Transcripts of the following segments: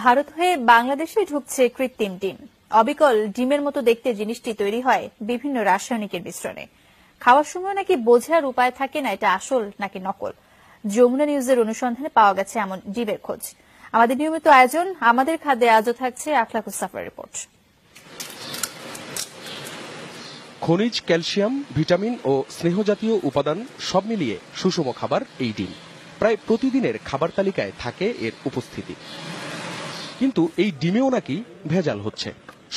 ভারত হয়ে বাংলাদেশে ঢুকছে কৃত্রিম ডিম। অবিকল ডিমের মতো দেখতে জিনিসটি তৈরি হয় বিভিন্ন রাসায়নিকের মিশ্রণে। খাওয়ার সময় নাকি বোঝার উপায় থাকে না এটা আসল নাকি নকল। যমুনা নিউজের অনুসন্ধানে পাওয়া গেছে এমন ডিমের খোঁজ। আমাদের নিয়মিত আয়োজন আমাদের খাদ্যে আজও থাকছে আখলাকুস সাফার রিপোর্ট। খনিজ, ক্যালসিয়াম, ভিটামিন ও স্নেহজাতীয় উপাদান সব মিলিয়ে সুষম খাবার এই ডিম। প্রায় প্রতিদিনের খাবার তালিকায় থাকে এর উপস্থিতি। কিন্তু এই ডিমেও নাকি ভেজাল হচ্ছে।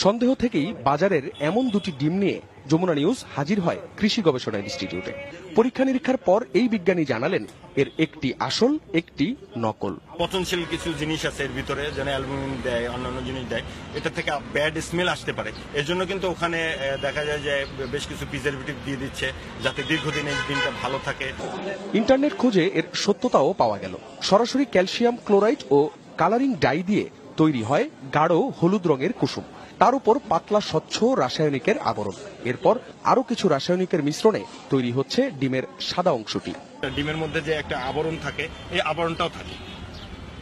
সন্দেহ থেকেই বাজারের এমন দুটি ডিম নিয়ে যমুনা নিউজ হাজির হয় কৃষি গবেষণা ইনস্টিটিউটে। পরীক্ষা নিরীক্ষার পর এই বিজ্ঞানী জানালেন এর একটি আসল, একটি নকল। পচনশীল কিছু জিনিস আছে এর ভিতরে, যেন অ্যালুমিনিয়াম দেয়, অন্যান্য জিনিস দেয়, এটা থেকে ব্যাড স্মেল আসতে পারে। এর জন্য কিন্তু ওখানে দেখা যায় যে বেশ কিছু প্রিজারভেটিভ দিয়ে দিচ্ছে যাতে দীর্ঘদিন এই ডিমটা ভালো থাকে। ইন্টারনেট খোঁজে এর সত্যতাও পাওয়া গেল। সরাসরি ক্যালসিয়াম ক্লোরাইড ও কালারিং ডাই দিয়ে তৈরি হয় গাঢ় হলুদ রঙের কুসুম। তার উপর পাতলা স্বচ্ছ রাসায়নিকের আবরণ। এরপর আরো কিছু রাসায়নিকের মিশ্রণে তৈরি হচ্ছে ডিমের সাদা অংশটি। ডিমের মধ্যে যে একটা আবরণ থাকে, এই আবরণটাও থাকে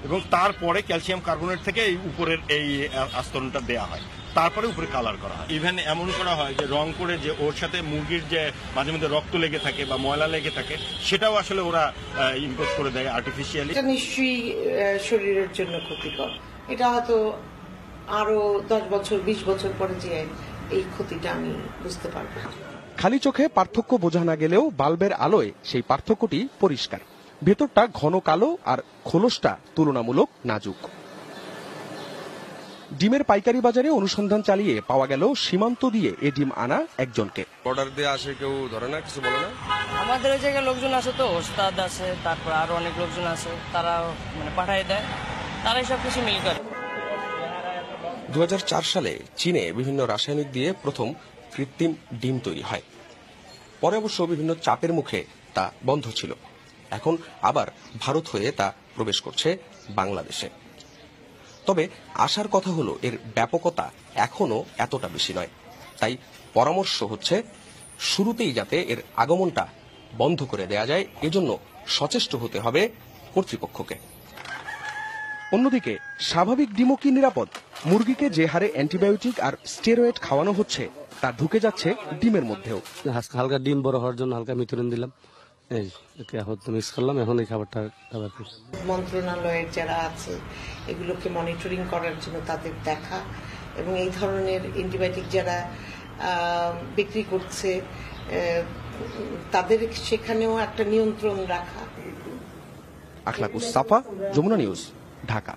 এবং তারপরে ক্যালসিয়াম কার্বনেট থেকে এই উপরের এই আস্তরণটা দেয়া হয়, তারপরে উপরে কালার করা হয়। ইভেন এমন করা হয় যে রং করে যে ওর সাথে মুরগির যে মাঝে মধ্যে রক্ত লেগে থাকে বা ময়লা লেগে থাকে সেটাও আসলে ওরা ইম্পোর্ট করে দেয় আর্টিফিশিয়ালি। এটা নিশ্চয়ই শরীরের জন্য ক্ষতিকর। এটা হয়তো আরো 10 বছর 20 বছর পরে যে এই ক্ষতিটা আমি বুঝতে পারবো। খালি চোখে পার্থক্য বোঝা না গেলেও বাল্বের আলোয় সেই পার্থক্যটি পরিষ্কার। ভেতরটা ঘন কালো আর খোলসটা তুলনামূলক নাজুক। ডিমের পাইকারি বাজারে অনুসন্ধান চালিয়ে পাওয়া গেল সীমান্ত দিয়ে এ ডিম আনা একজনকে। অর্ডার দিয়ে আসে, কেউ ধরে না, কিছু বলে না। আমাদের ওই জায়গায় লোকজন আছে, তো ওস্তাদ আছে, তারপর আরো অনেক লোকজন আছে, তারা পাঠায় দেয়, তারাই সবকিছু মিল করে। 2004 সালে চীনে বিভিন্ন রাসায়নিক দিয়ে প্রথম কৃত্রিম ডিম তৈরি হয়। পরে অবশ্য বিভিন্ন চাপের মুখে তা বন্ধ ছিল। এখন আবার ভারত হয়ে তা প্রবেশ করছে বাংলাদেশে। তবে আশার কথা হলো এর ব্যাপকতা এখনো এতটা বেশি নয়। তাই পরামর্শ হচ্ছে শুরুতেই যাতে এর আগমনটা বন্ধ করে দেয়া যায়, এজন্য সচেষ্ট হতে হবে কর্তৃপক্ষকে। অন্যদিকে স্বাভাবিক ডিমও কি নিরাপদ? মুরগিকে যে হারে অ্যান্টিবায়োটিক আর স্টেরয়েড খাওয়ানো হচ্ছে তা ঢুকে যাচ্ছে ডিমের মধ্যেও। হালকা ডিম বড় হওয়ার জন্য হালকা মিথুরিন দিলাম, এই মিক্স করলাম, এখন এই খাবারটা খাবার। মন্ত্রণালয়ের যারা আছে এগুলোকে মনিটরিং করার জন্য তাদের দেখা, এবং এই ধরনের অ্যান্টিবায়োটিক যারা বিক্রি করছে তাদের সেখানেও একটা নিয়ন্ত্রণ রাখা। আখলাকুস সাফা, যমুনা নিউজ, ঢাকা।